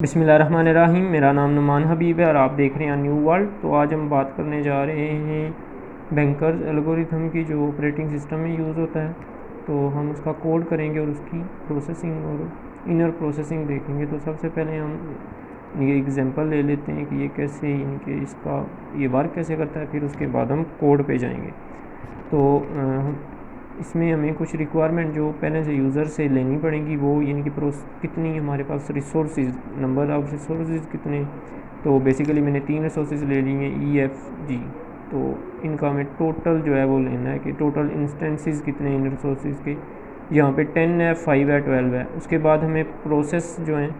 बिस्मिल्लाहिर्रहमानिर्रहीम। मेरा नाम नुमान हबीब है और आप देख रहे हैं न्यू वर्ल्ड। तो आज हम बात करने जा रहे हैं बैंकर्स एल्गोरिथम की, जो ऑपरेटिंग सिस्टम में यूज़ होता है। तो हम उसका कोड करेंगे और उसकी प्रोसेसिंग और इनर प्रोसेसिंग देखेंगे। तो सबसे पहले हम ये एग्जांपल ले लेते हैं कि ये कैसे, इनके इसका ये वर्क कैसे करता है। फिर उसके बाद हम कोड पे जाएंगे। तो इसमें हमें कुछ रिक्वायरमेंट जो पहले से यूज़र से लेनी पड़ेगी, वो यानी कि कितनी हमारे पास रिसोर्सेज, नंबर ऑफ़ रिसोर्सेज कितने। तो बेसिकली मैंने 3 रिसोर्सेज ले लिए हैं, ई एफ जी। तो इनका हमें टोटल जो है वो लेना है कि टोटल इंस्टेंसेस कितने इन रिसोर्सेज के। यहाँ पे 10 है, 5 है, 12 है। उसके बाद हमें प्रोसेस जो हैं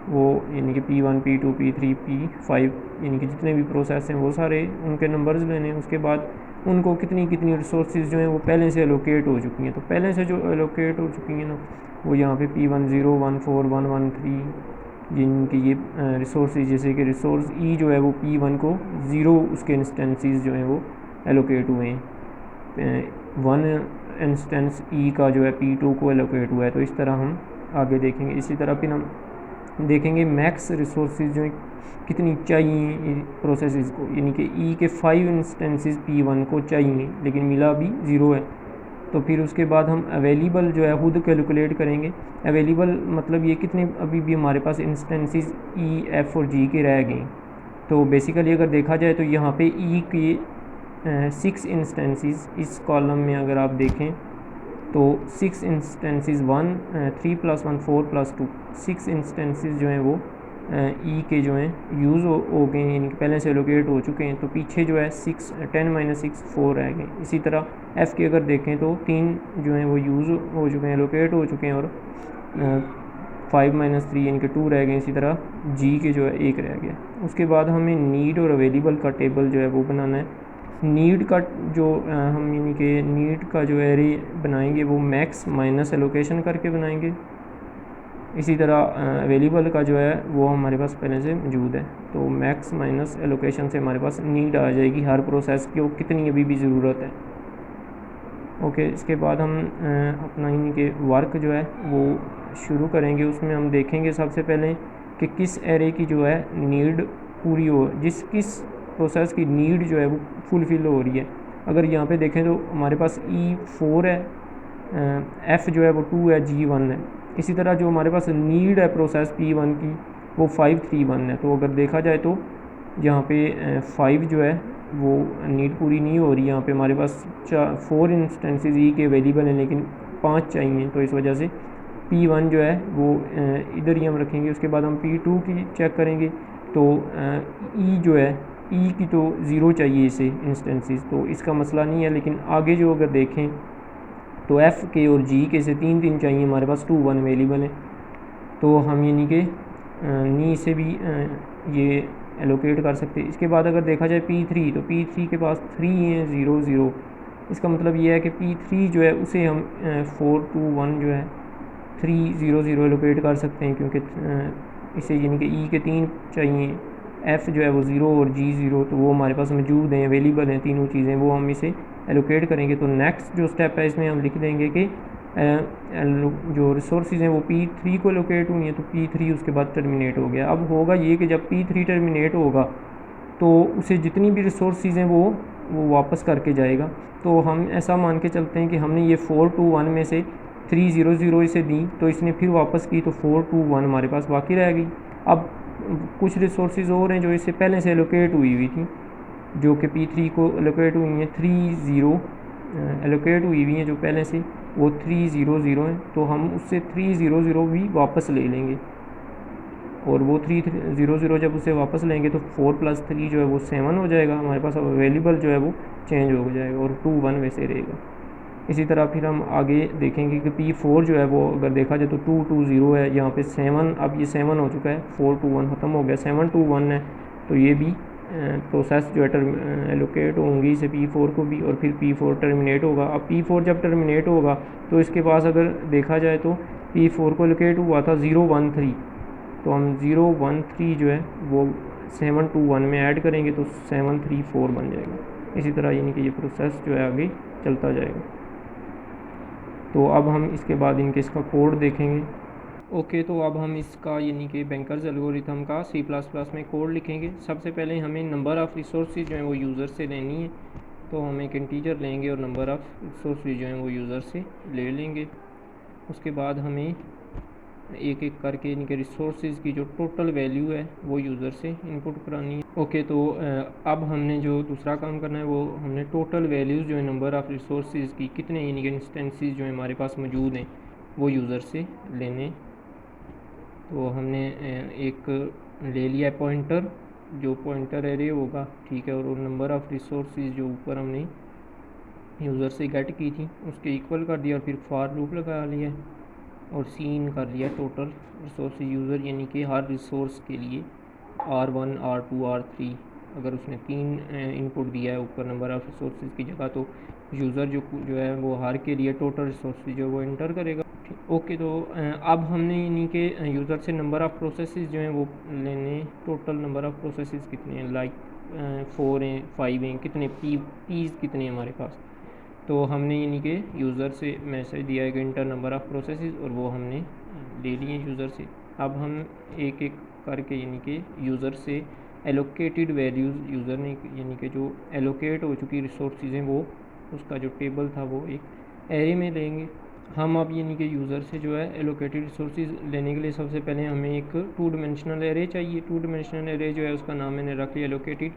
वो यानी कि P1, P2, P3, P5 यानी कि जितने भी प्रोसेस हैं वो सारे उनके नंबर्स लेने हैं। उसके बाद उनको कितनी कितनी रिसोर्सेज जो हैं वो पहले से एलोकेट हो चुकी हैं। तो पहले से जो एलोकेट हो चुकी हैं ना, वो यहाँ पे P10, 14, 113 जिनकी ये रिसोर्सेज, जैसे कि रिसोर्स ई जो है वो P1 को 0 उसके इंस्टेंसेस जो हैं वो एलोकेट हुए हैं। 1 इंस्टेंस ई का जो है P2 को एलोकेट हुआ है। तो इस तरह हम आगे देखेंगे। इसी तरह फिर हम देखेंगे मैक्स रिसोर्सेज जो कितनी चाहिए प्रोसेसेस को, यानी कि ई के 5 इंस्टेंसेस P1 को चाहिए लेकिन मिला भी 0 है। तो फिर उसके बाद हम अवेलेबल जो है खुद कैलकुलेट करेंगे। अवेलेबल मतलब ये कितने अभी भी हमारे पास इंस्टेंसेस ई, एफ और जी के रह गए। तो बेसिकली अगर देखा जाए तो यहाँ पे ई के 6 इंस्टेंसेस इस कॉलम में अगर आप देखें तो 6 इंस्टेंसेस 1, 3 + 1 4 + 2 6 इंस्टेंसेस जो हैं वो ई के जो हैं यूज़ हो गए हैं, यानी कि पहले से एलोकेट हो चुके हैं। तो पीछे जो है 10 - 6 4 रह गए। इसी तरह एफ़ के अगर देखें तो 3 जो हैं वो यूज़ हो चुके हैं, एलोकेट हो चुके हैं, और 5 - 3 यानी कि 2 रह गए। इसी तरह जी के जो है 1 रह गया। उसके बाद हमें नीड और अवेलेबल का टेबल जो है वो बनाना है। नीड का जो हम यानी कि नीड का जो एरे बनाएंगे वो मैक्स माइनस एलोकेशन करके बनाएंगे। इसी तरह अवेलेबल का जो है वो हमारे पास पहले से मौजूद है। तो मैक्स माइनस एलोकेशन से हमारे पास नीड आ जाएगी हर प्रोसेस की, कितनी अभी भी ज़रूरत है। ओके, इसके बाद हम अपना यानी कि वर्क जो है वो शुरू करेंगे। उसमें हम देखेंगे सबसे पहले कि किस एरे की जो है नीड पूरी हो, किस प्रोसेस की नीड जो है वो फुलफ़िल हो रही है। अगर यहाँ पे देखें तो हमारे पास E4 है, F जो है वो 2 है, G1 है। इसी तरह जो हमारे पास नीड है प्रोसेस P1 की वो 531 है। तो अगर देखा जाए तो यहाँ पे 5 जो है वो नीड पूरी नहीं हो रही। यहाँ पे हमारे पास 4 इंस्टेंसेस ई के अवेलेबल हैं लेकिन 5 चाहिए। तो इस वजह से P1 जो है वो इधर ही हम रखेंगे। उसके बाद हम P2 की चेक करेंगे तो ई जो है ई की तो 0 चाहिए इसे इंस्टेंसेस, तो इसका मसला नहीं है। लेकिन आगे जो अगर देखें तो एफ़ के और जी के से 3 चाहिए, हमारे पास 2 1 अवेलेबल है। तो हम यानी कि नी से भी ये एलोकेट कर सकते हैं। इसके बाद अगर देखा जाए P3, तो P3 के पास 3 है, 0 0। इसका मतलब ये है कि P3 जो है उसे हम 4 2 1 जो है 3 0 0 एलोकेट कर सकते हैं, क्योंकि इसे यानी कि ई के 3 चाहिए, एफ़ जो है वो 0 और जी 0, तो वो हमारे पास मौजूद हैं, अवेलेबल हैं तीनों चीज़ें, वो हम इसे एलोकेट करेंगे। तो नेक्स्ट जो स्टेप है इसमें हम लिख देंगे कि जो रिसोर्सेज हैं वो P3 को एलोकेट हुई हैं, तो P3 उसके बाद टर्मिनेट हो गया। अब होगा ये कि जब P3 टर्मिनेट होगा तो उसे जितनी भी रिसोर्सेज हैं वो वापस करके जाएगा। तो हम ऐसा मान के चलते हैं कि हमने ये 4 2 1 में से 3 0 0 इसे दी, तो इसने फिर वापस की, तो 4 2 1 हमारे पास बाकी रह गई। अब कुछ रिसोर्सेज और हैं जो इससे पहले से एलोकेट हुई थी, जो कि P3 को एलोकेट हुई हैं। 3 0 एलोकेट हुई हैं जो पहले से, वो 3 0 0 हैं। तो हम उससे 3 0 0 भी वापस ले लेंगे, और वो 3 0 0 जब उसे वापस लेंगे तो 4 + 3 जो है वो 7 हो जाएगा हमारे पास। अब अवेलेबल जो है वो चेंज हो जाएगा और 2 1 वैसे रहेगा। इसी तरह फिर हम आगे देखेंगे कि P4 जो है वो अगर देखा जाए तो 2 2 0 है, यहाँ पे 7, अब ये 7 हो चुका है, 4 2 1 ख़त्म हो गया, 7 2 1 है। तो ये भी प्रोसेस जो है एलोकेट होंगी इसे P4 को भी, और फिर P4 टर्मिनेट होगा। अब P4 जब टर्मिनेट होगा तो इसके पास अगर देखा जाए तो P4 को एलोकेट हुआ था 0 1 3, तो हम 0 1 3 जो है वो 7 2 1 में ऐड करेंगे तो 7 3 4 बन जाएगा। इसी तरह यानी कि ये प्रोसेस जो है आगे चलता जाएगा। तो अब हम इसके बाद इसका कोड देखेंगे। ओके, तो अब हम इसका यानी कि बैंकर्स एल्गोरिथम का C++ में कोड लिखेंगे। सबसे पहले हमें नंबर ऑफ़ रिसोर्सेज जो हैं वो यूज़र से लेनी है, तो हम एक इंटीजर लेंगे और नंबर ऑफ़ रिसोर्सेज जो हैं वो यूज़र से ले लेंगे। उसके बाद हमें एक एक करके इनके रिसोर्सेज की जो टोटल वैल्यू है वो यूज़र से इनपुट करानी है। ओके, तो अब हमने जो दूसरा काम करना है वो हमने टोटल वैल्यूज़ जो है नंबर ऑफ़ रिसोर्सेज की कितने यानी कि इंस्टेंसेस जो हमारे पास मौजूद हैं वो यूज़र से लेने। तो हमने एक ले लिया है पॉइंटर, जो पॉइंटर एरे होगा, ठीक है, और नंबर ऑफ़ रिसोर्सेज जो ऊपर हमने यूज़र से गेट की थी उसके इक्वल कर दिया और फिर फॉर लूप लगा लिया और सीन कर लिया टोटल रिसोर्स यूज़र, यानी कि हर रिसोर्स के लिए R1 R2 R3 अगर उसने 3 इनपुट दिया है ऊपर नंबर ऑफ़ रिसोर्सेज की जगह, तो यूज़र जो है वो हर के लिए टोटल रिसोर्सेज जो वो इंटर करेगा। ओके, तो अब हमने यानी कि यूज़र से नंबर ऑफ़ प्रोसेसेस जो हैं वो लेने। टोटल नंबर ऑफ़ प्रोसेसेस कितने हैं, लाइक 4 हैं 5 हैं, कितने पीज़ कितने हैं हमारे पास। तो हमने यानी कि यूज़र से मैसेज दिया है कि इंटर नंबर ऑफ़ प्रोसेसेस, और वो हमने ले लिए यूज़र से। अब हम एक एक करके यानी कि यूज़र से एलोकेटेड वैल्यूज़ यूज़र ने यानी कि जो एलोकेट हो चुकी रिसोर्सेज हैं वो उसका जो टेबल था वो एक एरे में लेंगे। हम अब यानी कि यूज़र से जो है एलोकेटेड रिसोर्सेज लेने के लिए सबसे पहले हमें एक 2 डिमेंशनल एरे चाहिए। 2 डिमेंशनल एरे जो है उसका नाम मैंने रख लिया एलोकेटेड,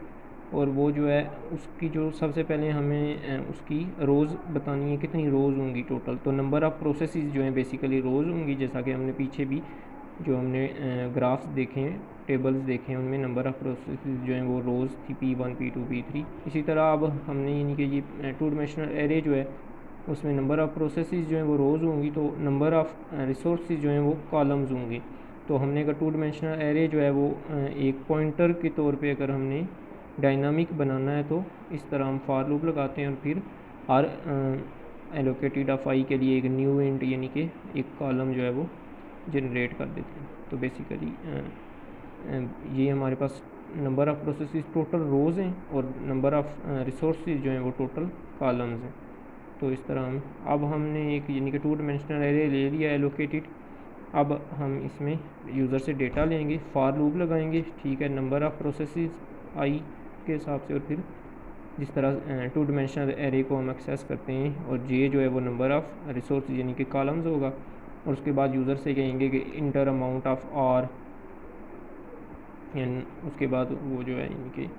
और वो जो है उसकी जो सबसे पहले हमें उसकी रोज़ बतानी है, कितनी रोज़ होंगी टोटल। तो नंबर ऑफ़ प्रोसेसेस जो हैं बेसिकली रोज़ होंगी, जैसा कि हमने पीछे भी जो हमने ग्राफ्स देखे हैं, टेबल्स देखे हैं, उनमें नंबर ऑफ़ प्रोसेसेस जो हैं वो रोज़ थी P1 P2 P3। इसी तरह अब हमने यानी कि ये 2 डिमेंशनल एरे जो है उसमें नंबर ऑफ़ प्रोसेसेस जो हैं वो रोज़ होंगी, तो नंबर ऑफ़ रिसोर्सेज जो हैं वो कॉलम्स होंगे। तो हमने अगर 2 डिमेंशनल एरे जो है वो एक पॉइंटर के तौर पे अगर हमने डायनामिक बनाना है तो इस तरह हम फॉर लूप लगाते हैं और फिर हर एलोकेटेड ऑफ आई के लिए एक न्यू इंट यानी कि एक कॉलम जो है वो जनरेट कर देते हैं। तो बेसिकली ये हमारे पास नंबर ऑफ़ प्रोसेसेस टोटल रोज़ हैं और नंबर ऑफ़ रिसोर्सेज जो हैं वो टोटल कॉलम्स हैं। तो इस तरह अब हमने एक यानी कि 2 डिमेंशनल एरे ले लिया एलोकेटेड। अब हम इसमें यूज़र से डेटा लेंगे, फॉर लूप लगाएंगे, ठीक है, नंबर ऑफ़ प्रोसेसेस आई के हिसाब से, और फिर जिस तरह 2 डिमेंशनल एरे को हम एक्सेस करते हैं, और जे जो है वो नंबर ऑफ़ रिसोर्स यानी कि कॉलम्स होगा, और उसके बाद यूज़र से कहेंगे कि enter amount of R, and उसके बाद वो जो है यानी कि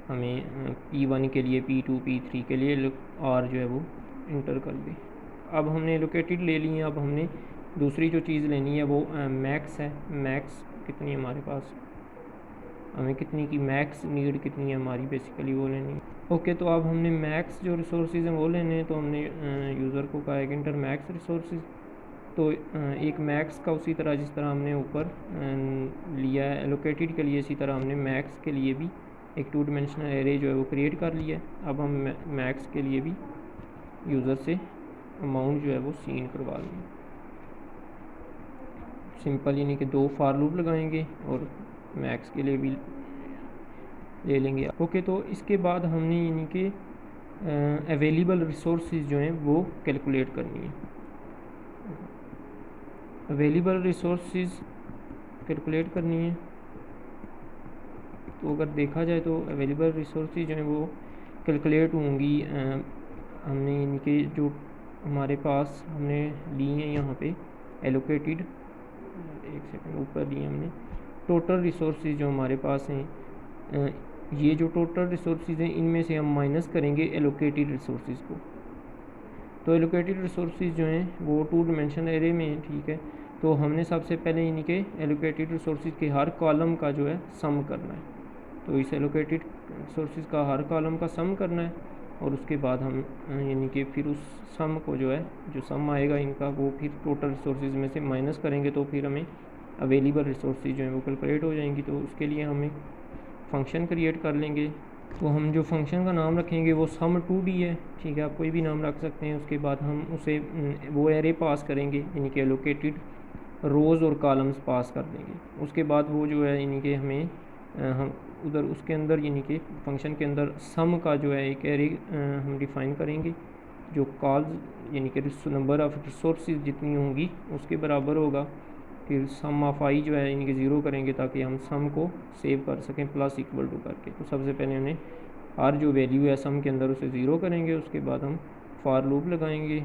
हमें P1 के लिए P2 P3 के लिए आर जो है वो इंटर कर दे। अब हमने एलोकेटेड ले ली है। अब हमने दूसरी जो चीज़ लेनी है वो मैक्स है। मैक्स कितनी है हमारे पास, हमें कितनी की मैक्स नीड कितनी है हमारी, बेसिकली वो लेनी है। ओके, तो अब हमने मैक्स जो रिसोर्सेज हैं वो लेने हैं, तो हमने यूज़र को कहा है कि इंटर मैक्स रिसोर्सेज। तो एक मैक्स का उसी तरह जिस तरह हमने ऊपर लिया है एलोकेटेड के लिए, इसी तरह हमने मैक्स के लिए भी एक 2 डिमेंशनल एरे जो है वो क्रिएट कर लिया है। अब हम मैक्स के लिए भी यूज़र से अमाउंट जो है वो सीन करवा लेंगे। सिंपल यानी कि 2 फॉर लूप लगाएंगे और मैक्स के लिए भी ले लेंगे। ओके, तो इसके बाद हमने यानी कि अवेलेबल रिसोर्सेज जो हैं वो कैलकुलेट करनी है। अवेलेबल रिसोर्सेज कैलकुलेट करनी है, तो अगर देखा जाए तो अवेलेबल रिसोर्सेज जो हैं वो कैलकुलेट होंगी। हमने इनके जो हमारे पास हमने ली हैं यहाँ पे एलोकेटेड, एक सेकंड, ऊपर लिए हमने टोटल रिसोर्सेज जो हमारे पास हैं, ये जो टोटल रिसोर्सेज हैं इनमें से हम माइनस करेंगे एलोकेटेड रिसोर्सेज को। तो एलोकेटेड रिसोर्सेज जो हैं वो 2 डिमेंशनल एरे में हैं, ठीक है। तो हमने सबसे पहले यानी कि एलोकेटेड रिसोर्सेज के हर कॉलम का जो है सम करना है। तो इस एलोकेटेड रिसोर्सेज का हर कॉलम का सम करना है, और उसके बाद हम यानी कि फिर उस सम को जो है जो सम आएगा इनका वो फिर टोटल रिसोर्सेज में से माइनस करेंगे, तो फिर हमें अवेलेबल रिसोर्सेज जो हैं वो कैलकुलेट हो जाएंगी। तो उसके लिए हमें फ़ंक्शन क्रिएट कर लेंगे। तो हम जो फंक्शन का नाम रखेंगे वो sum2d है, ठीक है, आप कोई भी नाम रख सकते हैं। उसके बाद हम उसे वो एरे पास करेंगे यानी कि एलोकेटेड रोज़ और कॉलम्स पास कर देंगे। उसके बाद वो जो है यानी कि हमें हम उधर उसके अंदर यानी कि फंक्शन के अंदर सम का जो है एक एरे हम डिफ़ाइन करेंगे, जो कॉल्स यानी कि नंबर ऑफ़ रिसोर्सेज जितनी होंगी उसके बराबर होगा। फिर सम ऑफ आई जो है इनके ज़ीरो करेंगे ताकि हम सम को सेव कर सकें प्लस इक्वल टू करके। तो सबसे पहले हमने हर जो वैल्यू है सम के अंदर उसे ज़ीरो करेंगे, उसके बाद हम फार लूप लगाएंगे,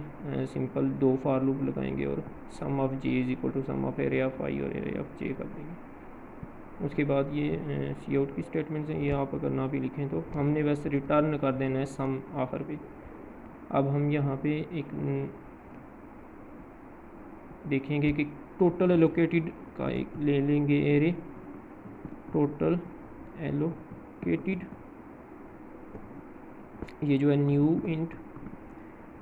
सिंपल 2 फार लूप लगाएंगे और sum of j is equal to sum of area of i और एरिया ऑफ जे कर देंगे। उसके बाद ये सी आउट की स्टेटमेंट्स हैं, ये आप अगर ना भी लिखें तो हमने बस रिटर्न कर देना है सम आखिर पे। अब हम यहाँ पे एक देखेंगे कि टोटल एलोकेटेड का एक ले लेंगे एरे, टोटल एलोकेटेड, ये जो है न्यू इंट,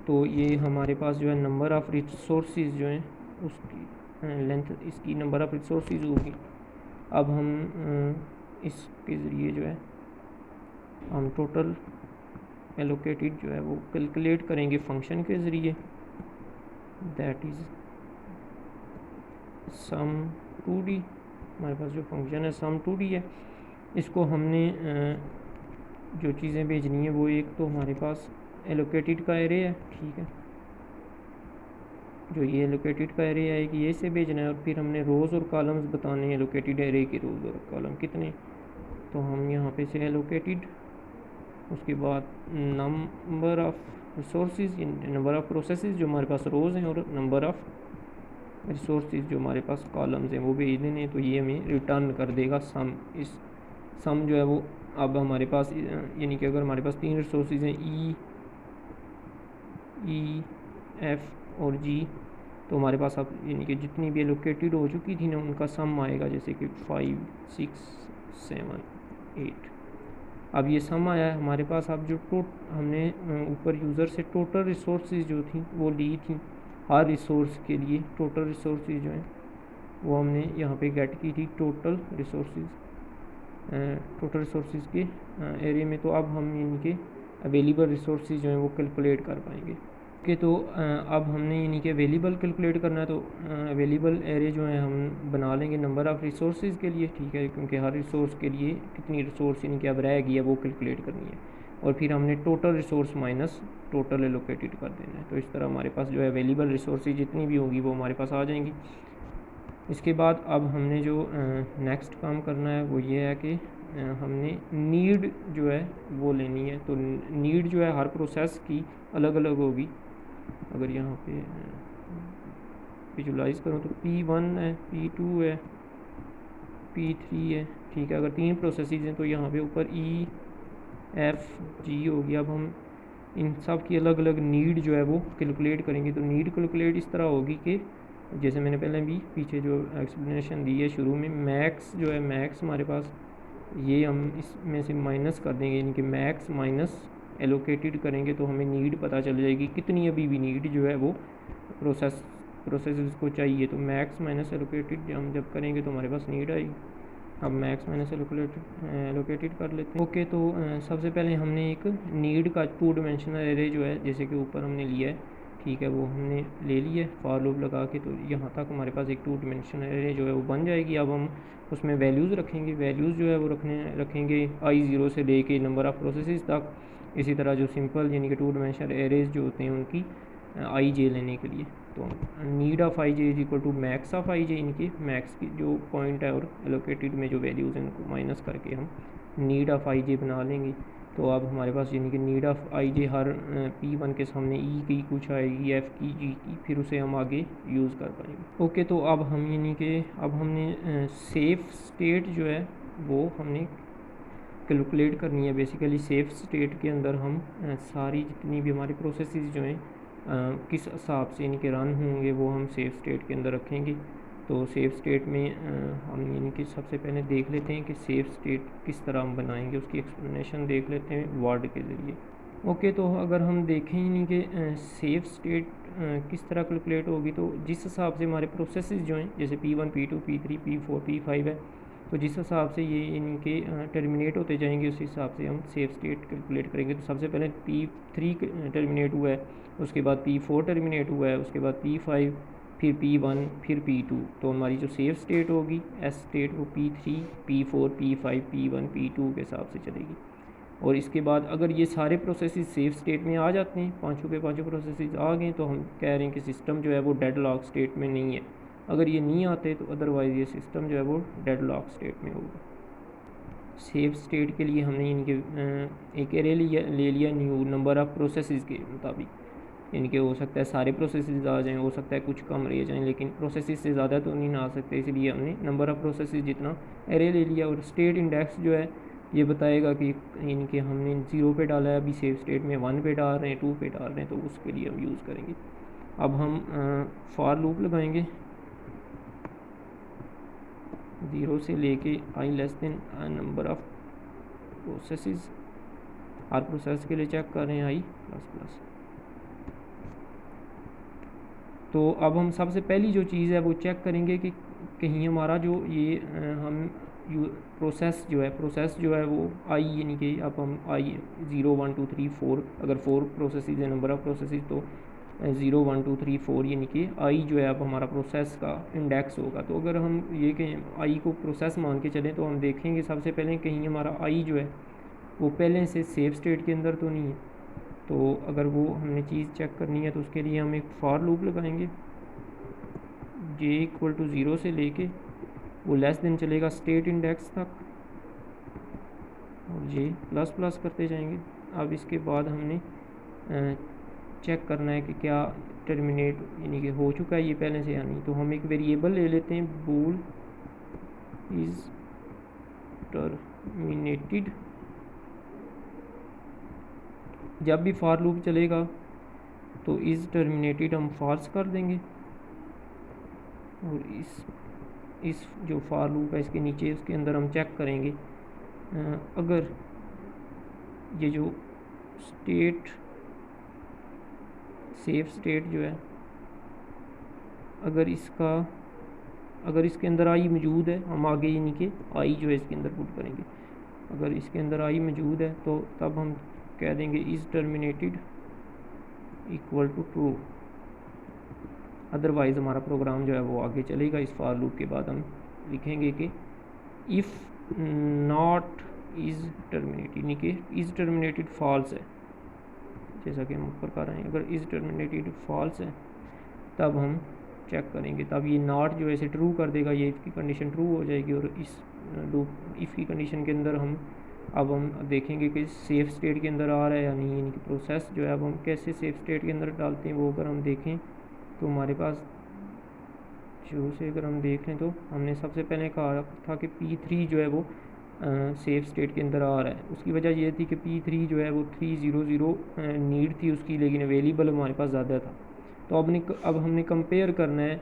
तो ये हमारे पास जो है नंबर ऑफ़ रिसोर्सेज जो हैं उसकी लेंथ, इसकी नंबर ऑफ़ रिसोर्सेज होगी। अब हम इसके ज़रिए जो है हम टोटल एलोकेटेड जो है वो कैलकुलेट करेंगे फंक्शन के ज़रिए, दैट इज़ सम 2d। हमारे पास जो फंक्शन है सम 2d है। इसको हमने जो चीज़ें भेजनी है वो एक तो हमारे पास एलोकेटेड का एरे है, ठीक है, जो ये एलोकेटेड का एरे है कि ये से भेजना है, और फिर हमने रोज़ और कॉलम्स बताने हैं एलोकेटेड एरे के रोज़ और कॉलम कितने। तो हम यहाँ पे से एलोकेटेड, उसके बाद number of resources, number of processes जो हमारे पास रोज़ हैं, और नंबर ऑफ़ रिसोर्सेज जो हमारे पास कॉलम्स हैं वो भेज देने। तो ये हमें रिटर्न कर देगा सम। इस सम जो है वो अब हमारे पास यानी कि अगर हमारे पास 3 रिसोर्सेज हैं ई एफ और जी, तो हमारे पास अब यानी कि जितनी भी एलोकेटेड हो चुकी थी ना उनका सम आएगा, जैसे कि 5 6 7 8। अब ये सम आया है हमारे पास। अब जो हमने ऊपर यूज़र से टोटल रिसोर्सेज जो थी वो ली थी, हर रिसोर्स के लिए टोटल रिसोर्सेज जो हैं वो हमने यहाँ पे गेट की थी टोटल रिसोर्सेज के एरिया में। तो अब हम इनके अवेलेबल रिसोर्सेज जो हैं वो कैलकुलेट कर पाएंगे। ओके, तो अब हमने यानी कि अवेलेबल कैलकुलेट करना है, तो अवेलेबल एरे जो है हम बना लेंगे नंबर ऑफ़ रिसोर्सेज के लिए, ठीक है, क्योंकि हर रिसोर्स के लिए कितनी रिसोर्स यानी कि अब रह गई है वो कैलकुलेट करनी है, और फिर हमने total resource minus total allocated कर देना है। तो इस तरह हमारे पास जो है अवेलेबल रिसोर्सेज जितनी भी होगी वो हमारे पास आ जाएंगी। इसके बाद अब हमने जो नेक्स्ट काम करना है वो ये है कि हमने नीड जो है वो लेनी है। तो नीड जो है हर प्रोसेस की अलग अलग होगी। अगर यहाँ पे विजुलाइज़ करूँ तो P1 है, P2 है, P3 है, ठीक है। अगर 3 प्रोसेसेस हैं तो यहाँ पे ऊपर E F G होगी। अब हम इन सब की अलग अलग नीड जो है वो कैलकुलेट करेंगे। तो नीड कैलकुलेट इस तरह होगी कि जैसे मैंने पहले भी पीछे जो एक्सप्लेनेशन दी है शुरू में, मैक्स जो है, मैक्स हमारे पास ये हम इसमें से माइनस कर देंगे, यानी कि मैक्स माइनस एलोकेटेड करेंगे तो हमें नीड पता चल जाएगी कितनी अभी भी नीड जो है वो प्रोसेस को चाहिए। तो मैक्स माइनस एलोकेटेड हम जब करेंगे तो हमारे पास नीड आएगी। अब मैक्स माइनस एलोकेटेड कर लेते हैं। ओके, तो सबसे पहले हमने एक नीड का 2 डायमेंशनल एरे जो है जैसे कि ऊपर हमने लिया है, ठीक है, वो हमने ले लिया है फॉर लूप लगा के। तो यहाँ तक हमारे पास एक 2 डायमेंशनल एरे जो है वो बन जाएगी। अब हम उसमें वैल्यूज़ रखेंगे। वैल्यूज़ जो है वो रखेंगे I0 से लेके नंबर ऑफ़ प्रोसेसेस तक। इसी तरह जो सिंपल यानी कि 2 डायमेंशनल एरेज जो होते हैं उनकी IJ लेने के लिए, तो need of IJ is equal to max of IJ, इनकी मैक्स की जो पॉइंट है और एलोकेटेड में जो वैल्यूज़ हैं उनको माइनस करके हम नीड ऑफ़ IJ बना लेंगे। तो अब हमारे पास यानी कि need of IJ her P1 के सामने E की कुछ आएगी, F की, G की, फिर उसे हम आगे यूज़ कर पाएंगे। ओके, तो अब हम यानी कि अब हमने सेफ़ स्टेट जो है वो हमने कैलकुलेट करनी है। बेसिकली सेफ़ स्टेट के अंदर हम सारी जितनी भी हमारी प्रोसेसेस जो हैं किस हिसाब से यानी कि रन होंगे वो हम सेफ़ स्टेट के अंदर रखेंगे। तो सेफ़ स्टेट में हम यानी कि सबसे पहले देख लेते हैं कि सेफ़ स्टेट किस तरह हम बनाएंगे, उसकी एक्सप्लेनेशन देख लेते हैं वर्ड के ज़रिए। ओके, तो अगर हम देखें यानी कि सेफ़ स्टेट किस तरह कैलकुलेट होगी, तो जिस हिसाब से हमारे प्रोसेसेस जो हैं जैसे P1 P2 P3 P4 P5 है, तो जिस हिसाब से ये इनके टर्मिनेट होते जाएंगे उस हिसाब से हम सेफ़ स्टेट कैलकुलेट करेंगे। तो सबसे पहले P3 टर्मिनेट हुआ है, उसके बाद P4 टर्मिनेट हुआ है, उसके बाद P5, फिर P1, फिर P2। तो हमारी जो सेफ़ स्टेट होगी एस स्टेट वो P3 P4 P5 P1 P2 के हिसाब से चलेगी। और इसके बाद अगर ये सारे प्रोसेसेस सेफ़ स्टेट में आ जाते हैं, पाँचों के पाँचों प्रोसेसेस आ गए, तो हम कह रहे हैं कि सिस्टम जो है वो डेडलॉक स्टेट में नहीं है, अगर ये नहीं आते तो अदरवाइज़ ये सिस्टम जो है वो डेडलॉक स्टेट में होगा। सेफ स्टेट के लिए हमने इनके एक एरे ले लिया न्यू नंबर ऑफ़ प्रोसेसेस के मुताबिक, इनके हो सकता है सारे प्रोसेसेस आ जाएं, हो सकता है कुछ कम रह जाएं, लेकिन प्रोसेसेस से ज़्यादा तो नहीं आ सकते, इसलिए हमने नंबर ऑफ़ प्रोसेसेस जितना एरे ले लिया। और स्टेट इंडेक्स जो है ये बताएगा कि इनके हमने 0 पे डाला है, अभी सेफ स्टेट में 1 पे डाल रहे हैं, 2 पे डाल रहे हैं, तो उसके लिए हम यूज़ करेंगे। अब हम फॉर लूप लगाएंगे 0 से लेके i less than number of processes. Her process के लिए चेक कर रहे हैं i प्लस प्लस। तो अब हम सबसे पहली जो चीज़ है वो चेक करेंगे कि कहीं हमारा जो ये हम प्रोसेस जो है वो आई, यानी कि अब हम आई 0 1 2 3 4, अगर 4 प्रोसेसेस है नंबर ऑफ़ प्रोसेसेस तो 0 1 2 3 4 यानी कि आई जो है अब हमारा प्रोसेस का इंडेक्स होगा। तो अगर हम ये कहें आई को प्रोसेस मान के चलें तो हम देखेंगे सबसे पहले कहीं हमारा आई जो है वो पहले से सेफ स्टेट के अंदर तो नहीं है। तो अगर वो हमने चीज़ चेक करनी है तो उसके लिए हम एक फॉर लूप लगाएंगे j इक्वल टू 0 से लेके वो लेस देन चलेगा स्टेट इंडेक्स तक, और j प्लस प्लस करते जाएंगे। अब इसके बाद हमने चेक करना है कि क्या टर्मिनेट यानी कि हो चुका है ये पहले से या नहीं। तो हम एक वेरिएबल ले लेते हैं, बूल इज़ टर्मिनेटेड। जब भी फॉर लूप चलेगा तो इज़ टर्मिनेटेड हम फॉल्स कर देंगे, और इस जो फॉर लूप है इसके नीचे उसके अंदर हम चेक करेंगे अगर ये जो स्टेट सेफ स्टेट जो है अगर इसके अंदर आई मौजूद है, हम आगे यानी कि आई जो है इसके अंदर पुट करेंगे। अगर इसके अंदर आई मौजूद है तो तब हम कह देंगे is terminated equal to true, otherwise हमारा प्रोग्राम जो है वो आगे चलेगा। इस फॉर लूप के बाद हम लिखेंगे कि इफ़ नॉट इज़ टर्मिनेटेड, यानी कि इज़ टर्मिनेटेड फॉल्स है, जैसा कि हम ऊपर कर रहे हैं। अगर इज़ टर्मिनेटेड फॉल्स है तब हम चेक करेंगे, तब ये नॉट जो है इसे ट्रू कर देगा, ये इफ़ की कंडीशन ट्रू हो जाएगी। और इस लूप इफ़ की कंडीशन के अंदर हम देखेंगे कि सेफ स्टेट के अंदर आ रहा है या नहीं, यानी कि प्रोसेस जो है अब हम कैसे सेफ स्टेट के अंदर डालते हैं वो अगर हम देखें तो हमारे पास शुरू से अगर हम देख लें तो हमने सबसे पहले कहा था कि P3 जो है वो सेफ स्टेट के अंदर आ रहा है। उसकी वजह ये थी कि P3 जो है वो 300 नीड थी उसकी, लेकिन अवेलेबल हमारे पास ज़्यादा था। तो अब हमने कंपेयर करना है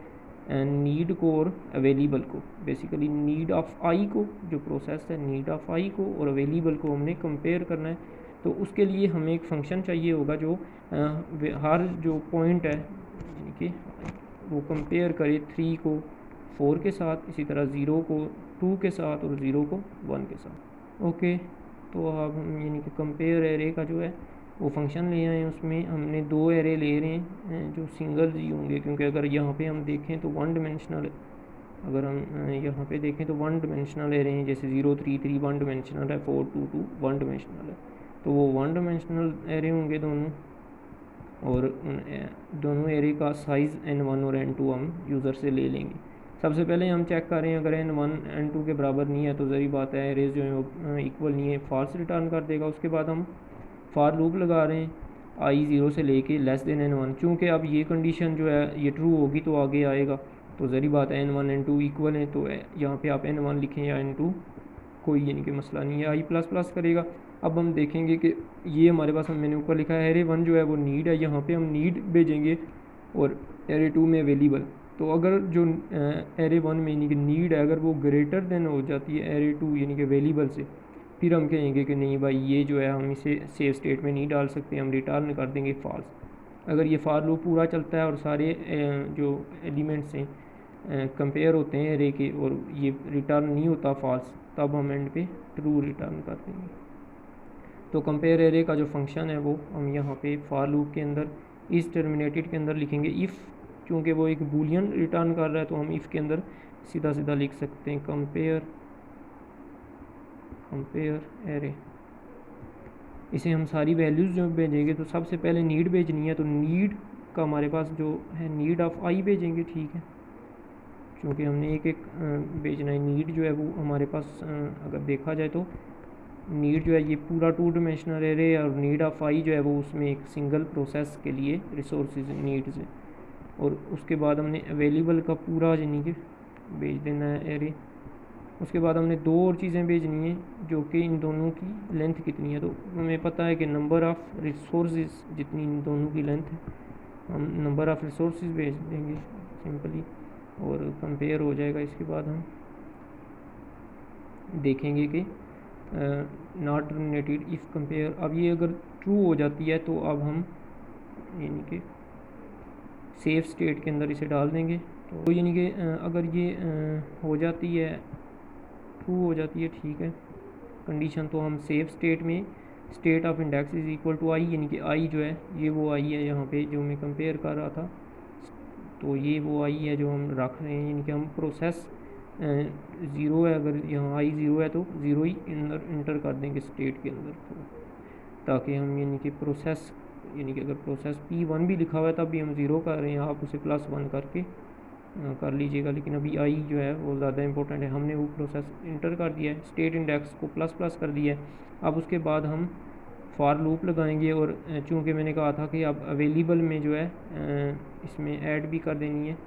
नीड को और अवेलेबल को। बेसिकली नीड ऑफ़ आई को, जो प्रोसेस है नीड ऑफ़ आई को और अवेलेबल को हमने कंपेयर करना है। तो उसके लिए हमें एक फंक्शन चाहिए होगा जो हर जो पॉइंट है यानी कि वो कंपेयर करे 3 को 4 के साथ, इसी तरह 0 को 2 के साथ और 0 को 1 के साथ। ओके, तो अब हम यानी कि कंपेयर एरे का जो है वो फंक्शन ले आए हैं। उसमें हमने 2 एरे ले रहे हैं जो सिंगल ही होंगे, क्योंकि अगर यहाँ पे हम देखें तो 1 डिमेंशनल, अगर हम यहाँ पे देखें तो 1 डिमेंशनल एरे हैं, जैसे 0 3 3 1 डिमेंशनल है, 4 2 2 1 डिमेंशनल है। तो वो 1 डिमेंशनल एरे होंगे दोनों, और दोनों एरे का साइज़ n1 और n2 हम यूज़र से ले लेंगे। सबसे पहले हम चेक कर रहे हैं अगर n1 n2 के बराबर नहीं है तो ज़री बात है एरेज जो है वो इक्वल नहीं है, फॉल्स रिटर्न कर देगा। उसके बाद हम फॉर लूप लगा रहे हैं i 0 से लेके लेस देन n1। चूँकि अब ये कंडीशन जो है ये ट्रू होगी तो आगे आएगा, तो ज़री बात है n1 n2 इक्वल है, तो यहाँ पे आप n1 लिखें या n2 कोई यानी कि मसला नहीं है, i प्लस प्लस करेगा। अब हम देखेंगे कि ये हमारे पास मैंने ऊपर लिखा है एरे 1 जो है वो नीड है, यहाँ पे हम नीड भेजेंगे, और एरे 2 में अवेलेबल। तो अगर जो एरे 1 में यानी कि नीड है अगर वो ग्रेटर देन हो जाती है एरे 2 यानी कि अवेलेबल से, फिर हम कहेंगे कि नहीं भाई ये जो है हम इसे सेफ स्टेट में नहीं डाल सकते, हम रिटर्न कर देंगे फॉल्स। अगर ये फॉर लूप पूरा चलता है और सारे जो एलिमेंट्स हैं कंपेयर होते हैं एरे के और ये रिटर्न नहीं होता फॉल्स, तब हम एंड पे ट्रू रिटर्न कर देंगे। तो कंपेयर एरे का जो फंक्शन है वो हम यहाँ पे फॉर लूप के अंदर इस टर्मिनेटेड के अंदर लिखेंगे इफ़, क्योंकि वो एक बूलियन रिटर्न कर रहा है तो हम इफ़ के अंदर सीधा सीधा लिख सकते हैं कंपेयर एरे। इसे हम सारी वैल्यूज़ जो भेजेंगे तो सबसे पहले नीड भेजनी है, तो नीड का हमारे पास जो है नीड ऑफ़ आई भेजेंगे, ठीक है। चूँकि हमने एक एक भेजना है। नीड जो है वो हमारे पास अगर देखा जाए तो नीड जो है ये पूरा 2 डायमेंशनल एरे और नीड ऑफ आई जो है वो उसमें एक सिंगल प्रोसेस के लिए रिसोर्सेज नीड्स है। और उसके बाद हमने अवेलेबल का पूरा यानी कि भेज देना है एरे। उसके बाद हमने 2 और चीज़ें भेजनी है जो कि इन दोनों की लेंथ कितनी है। तो हमें पता है कि नंबर ऑफ़ रिसोर्सेज जितनी इन दोनों की लेंथ है, हम नंबर ऑफ़ रिसोर्सेज भेज देंगे सिंपली और कंपेयर हो जाएगा। इसके बाद हम देखेंगे कि नॉट टर्मिनेटेड इफ़ कंपेयर। अब ये अगर ट्रू हो जाती है तो अब हम यानी कि सेफ स्टेट के अंदर इसे डाल देंगे। तो यानी कि अगर ये हो जाती है, ट्रू हो जाती है, ठीक है कंडीशन, तो हम सेफ स्टेट में state of index is equal to i, यानी कि आई जो है ये वो आई है यहाँ पे जो मैं कंपेयर कर रहा था। तो ये वो आई है जो हम रख रहे हैं, यानी कि हम प्रोसेस ज़ीरो है, अगर यहाँ आई ज़ीरो है तो ज़ीरो ही इंटर कर देंगे स्टेट के अंदर, तो ताकि हम यानी कि प्रोसेस यानी कि अगर प्रोसेस P1 भी लिखा हुआ है तब भी हम ज़ीरो कर रहे हैं, आप उसे +1 करके कर लीजिएगा। लेकिन अभी आई जो है वो ज़्यादा इंपॉर्टेंट है, हमने वो प्रोसेस इंटर कर दिया है, स्टेट इंडेक्स को ++ कर दिया है। अब उसके बाद हम फॉर लूप लगाएंगे और चूँकि मैंने कहा था कि अब अवेलेबल में जो है इसमें ऐड भी कर देनी है,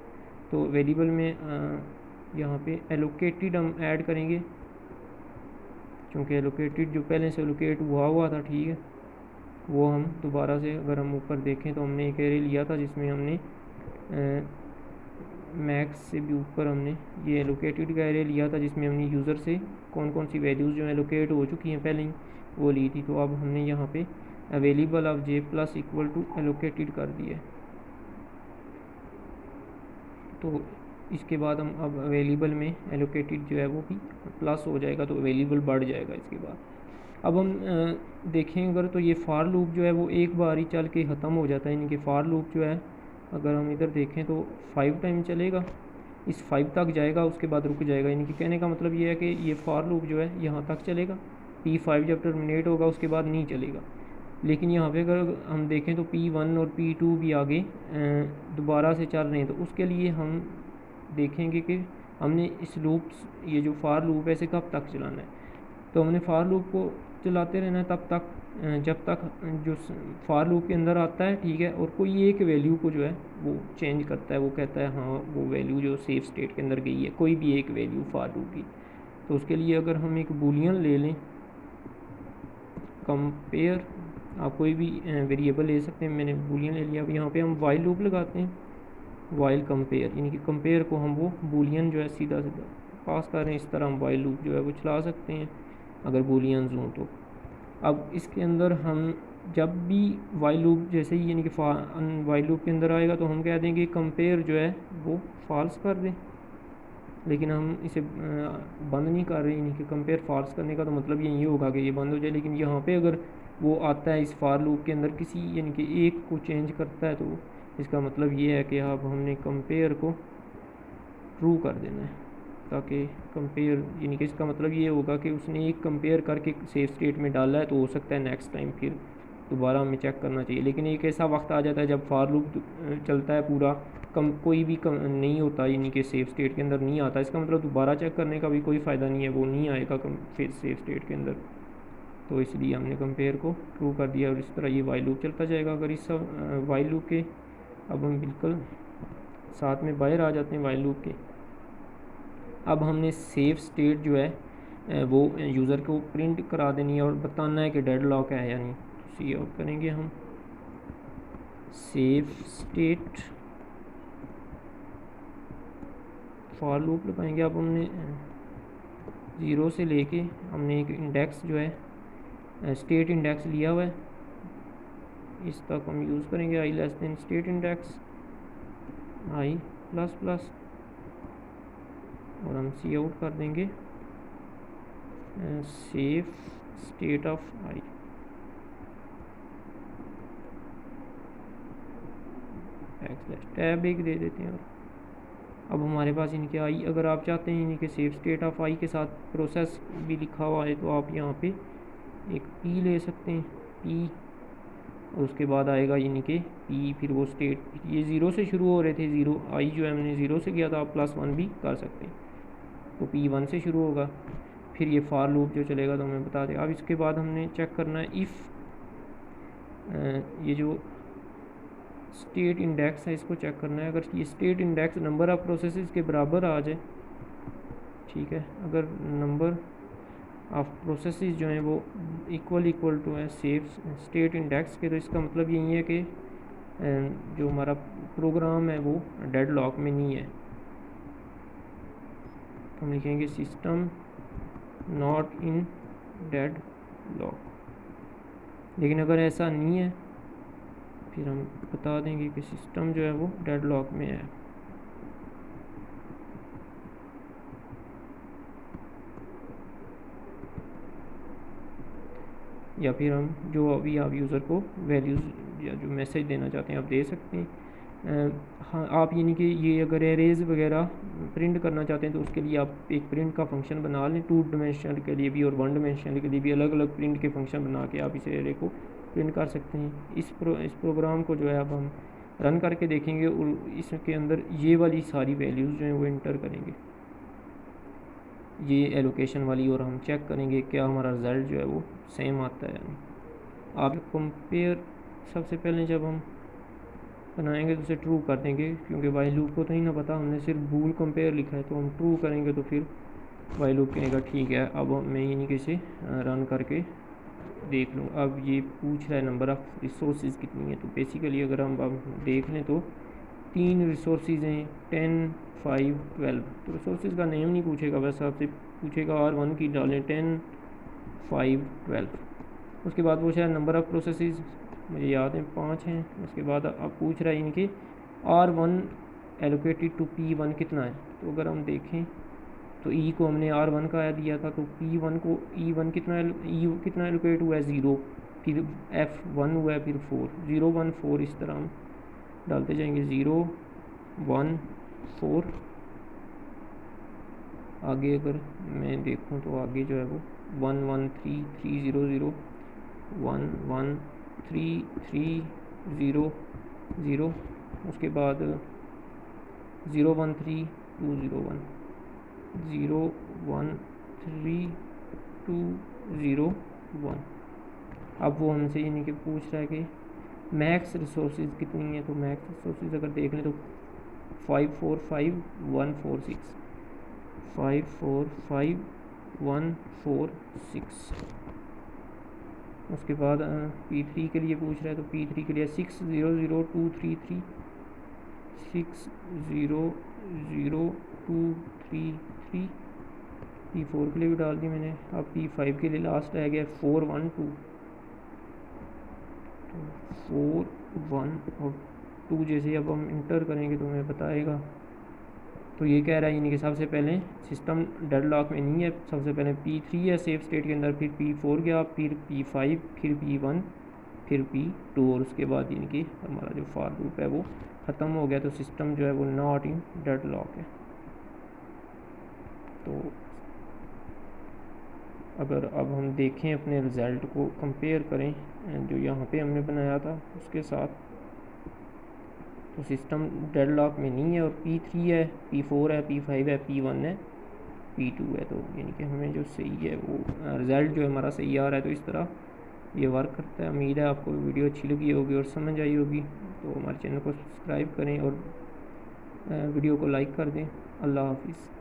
तो अवेलेबल में यहाँ पे एलोकेटेड हम ऐड करेंगे, क्योंकि एलोकेटेड जो पहले से एलोकेट हुआ था, ठीक है, वो हम दोबारा से अगर हम ऊपर देखें तो हमने एक एरे लिया था जिसमें हमने मैक्स से भी ऊपर हमने ये एलोकेटेड का एरे लिया था जिसमें हमने यूज़र से कौन कौन सी वैल्यूज़ जो एलोकेट हो चुकी हैं पहले ही वो ली थी। तो अब हमने यहाँ पे available of J plus equal to allocated कर दिया। तो इसके बाद हम अब अवेलेबल में एलोकेटेड जो है वो भी प्लस हो जाएगा, तो अवेलेबल बढ़ जाएगा। इसके बाद अब हम देखें अगर तो ये फार लूप जो है वो एक बार ही चल के ख़त्म हो जाता है, यानी कि फार लूप जो है अगर हम इधर देखें तो 5 टाइम चलेगा, इस 5 तक जाएगा, उसके बाद रुक जाएगा। यानी कि कहने का मतलब ये है कि ये फार लूप जो है यहाँ तक चलेगा, P5 जब टर्मिनेट होगा उसके बाद नहीं चलेगा। लेकिन यहाँ पे अगर हम देखें तो P1 और P2 भी आगे दोबारा से चल रहे हैं, तो उसके लिए हम देखेंगे कि हमने इस लूप ये जो फार लूप है इसे कब तक चलाना है। तो हमने फार लूप को चलाते रहना है तब तक जब तक जो फार लूप के अंदर आता है, ठीक है, और कोई एक वैल्यू को जो है वो चेंज करता है, वो कहता है हाँ वो वैल्यू जो सेफ स्टेट के अंदर गई है, कोई भी एक वैल्यू फार लूप की। तो उसके लिए अगर हम एक बूलियन ले लें, कंपेयर, आप कोई भी वेरिएबल ले सकते हैं, मैंने बूलियन ले लिया। अब यहाँ पे हम वाइल लूप लगाते हैं, वाइल कंपेयर, यानी कि कंपेयर को हम वो बूलियन जो है सीधा सीधा पास कर रहे हैं। इस तरह हम वाइल लूप जो है वो चला सकते हैं अगर बूलियंस हों तो। अब इसके अंदर हम जब भी वाइल लूप जैसे ही यानी कि वाइल लूप के अंदर आएगा तो हम कह देंगे कंपेयर जो है वो फॉल्स कर दें, लेकिन हम इसे बंद नहीं कर रहे, यानी कि कंपेयर फॉल्स करने का तो मतलब यही होगा कि ये बंद हो जाए। लेकिन यहाँ पे अगर वो आता है इस फार लूप के अंदर किसी यानी कि एक को चेंज करता है, तो इसका मतलब ये है कि अब हमने कंपेयर को ट्रू कर देना है, ताकि कंपेयर यानी कि इसका मतलब ये होगा कि उसने एक कंपेयर करके सेफ स्टेट में डाला है, तो हो सकता है नेक्स्ट टाइम फिर दोबारा हमें चेक करना चाहिए। लेकिन एक ऐसा वक्त आ जाता है जब फार लूप चलता है पूरा, कोई भी नहीं होता, यानी कि सेफ स्टेट के अंदर नहीं आता, इसका मतलब दोबारा चेक करने का भी कोई फ़ायदा नहीं है, वो नहीं आएगा फिर सेफ स्टेट के अंदर। तो इसलिए हमने कंपेयर को ट्रू कर दिया और इस तरह ये वाइल लूप चलता जाएगा। अगर इस वाइल लूप के अब हम बिल्कुल साथ में बाहर आ जाते हैं वाइल लूप के। अब हमने सेफ स्टेट जो है वो यूज़र को प्रिंट करा देनी है और बताना है कि डेड लॉक है या नहीं। तो सी आउट करेंगे हम सेफ स्टेट, फॉर लूप लगाएंगे। अब हमने 0 से लेके हमने एक इंडेक्स जो है स्टेट इंडेक्स लिया हुआ है, इस तक हम यूज़ करेंगे i less than state index i plus plus, और हम सी आउट कर देंगे safe state of i. Tab एक दे देते हैं। और अब हमारे पास इनके आई, अगर आप चाहते हैं इनके सेफ स्टेट ऑफ आई के साथ प्रोसेस भी लिखा हुआ है तो आप यहाँ पे एक पी ले सकते हैं, पी, और उसके बाद आएगा यानी कि पी, फिर वो स्टेट, ये ज़ीरो से शुरू हो रहे थे, ज़ीरो आई जो है हमने ज़ीरो से किया था, आप +1 भी कर सकते हैं, तो P1 से शुरू होगा। फिर ये फार लूप जो चलेगा तो हमें बता दें। अब इसके बाद हमने चेक करना है इफ़ ये जो स्टेट इंडेक्स है इसको चेक करना है। अगर ये state index number of processes के बराबर आ जाए, ठीक है, अगर नंबर ऑफ प्रोसेसेस जो हैं वो इक्वल टू है सेफ स्टेट इंडेक्स के, तो इसका मतलब यही है कि जो हमारा प्रोग्राम है वो डेड लॉक में नहीं है। हम लिखेंगे system not in dead lock. लेकिन अगर ऐसा नहीं है फिर हम बता देंगे कि सिस्टम जो है वो डेड लॉक में है। या फिर हम जो अभी आप यूज़र को वैल्यूज़ या जो मैसेज देना चाहते हैं आप दे सकते हैं। हाँ, आप यानी कि ये अगर एरेज वगैरह प्रिंट करना चाहते हैं तो उसके लिए आप एक प्रिंट का फंक्शन बना लें, 2 डायमेंशनल के लिए भी और 1 डायमेंशनल के लिए भी अलग अलग प्रिंट के फंक्शन बना के आप इस एरे को प्रिंट कर सकते हैं। इस प्रोग्राम को जो है अब हम रन करके देखेंगे और इसके अंदर ये वाली सारी वैल्यूज़ जो हैं वो इंटर करेंगे, ये एलोकेशन वाली, और हम चेक करेंगे क्या हमारा रिज़ल्ट जो है वो सेम आता है। यानी आप कंपेयर सबसे पहले जब हम बनाएंगे तो उसे ट्रू कर देंगे, क्योंकि वाइल लूप को तो ही ना पता, हमने सिर्फ बूल कंपेयर लिखा है, तो हम ट्रू करेंगे तो फिर वाइल लूप कहेगा ठीक है। अब मैं यानी कि इसे रन करके देख लूँ। अब ये पूछ रहा है नंबर ऑफ़ रिसोर्सेज कितनी है, तो बेसिकली अगर हम अब देख लें तो 3 रिसोर्सेज हैं, 10, 5, 12। तो रिसोर्सेज का नेम नहीं पूछेगा, वैसे आपसे पूछेगा R1 की डालें 10, 5, 12। उसके बाद पूछा है नंबर ऑफ़ प्रोसेसेस, मुझे याद है 5 हैं। उसके बाद अब पूछ रहा है इनके R1 एलोकेटेड टू P1 कितना है। तो अगर हम देखें तो E को हमने R1 का दिया था, तो P1 को E1 कितना एलोकेट हुआ है 0, फिर F1 हुआ है, फिर 4, 0, 1, 4 इस तरह हम डालते जाएंगे, 0, 1, 4। आगे अगर मैं देखूं तो आगे जो है वो 1, 1, 3, 3, 0, 0, 1, 1, 3, 3, 0, 0। उसके बाद 0, 1, 3, 2, 0, 1, 0, 1, 3, 2, 0, 1। अब वो हमसे यानी कि पूछ रहा है कि मैक्स रिसोर्सेज कितनी है। तो मैक्स रिसोर्सेज अगर देख लें तो 5, 4, 5, 1, 4, 6, 5, 4, 5, 1, 4, 6। उसके बाद P3 के लिए पूछ रहा है, तो P3 के लिए 6, 0, 0, 2, 3, 3, 6, 0, 0, 2, 3, 3। P4 के लिए भी डाल दी मैंने। अब P5 के लिए लास्ट रह गया 4, 1, 2। तो 4, 1 और 2 जैसे अब हम इंटर करेंगे तो हमें बताएगा। तो ये कह रहा है यानी कि सबसे पहले सिस्टम डेड लॉक में नहीं है, सबसे पहले P3 है सेफ स्टेट के अंदर, फिर P4 गया, फिर P5, फिर P1, फिर P2, और उसके बाद यानी कि हमारा जो फॉर लूप है वो ख़त्म हो गया। तो सिस्टम जो है वो नॉट इन डेड लॉक है। तो अगर अब हम देखें अपने रिज़ल्ट को कंपेयर करें जो यहाँ पे हमने बनाया था उसके साथ, तो सिस्टम डेड लॉक में नहीं है, और P3 है, P4 है, P5 है, P1 है, P2 है। तो यानी कि हमें जो सही है वो रिज़ल्ट जो हमारा सही आ रहा है। तो इस तरह ये वर्क करता है। उम्मीद है आपको वीडियो अच्छी लगी होगी और समझ आई होगी। तो हमारे चैनल को सब्सक्राइब करें और वीडियो को लाइक कर दें। अल्लाह हाफिज़।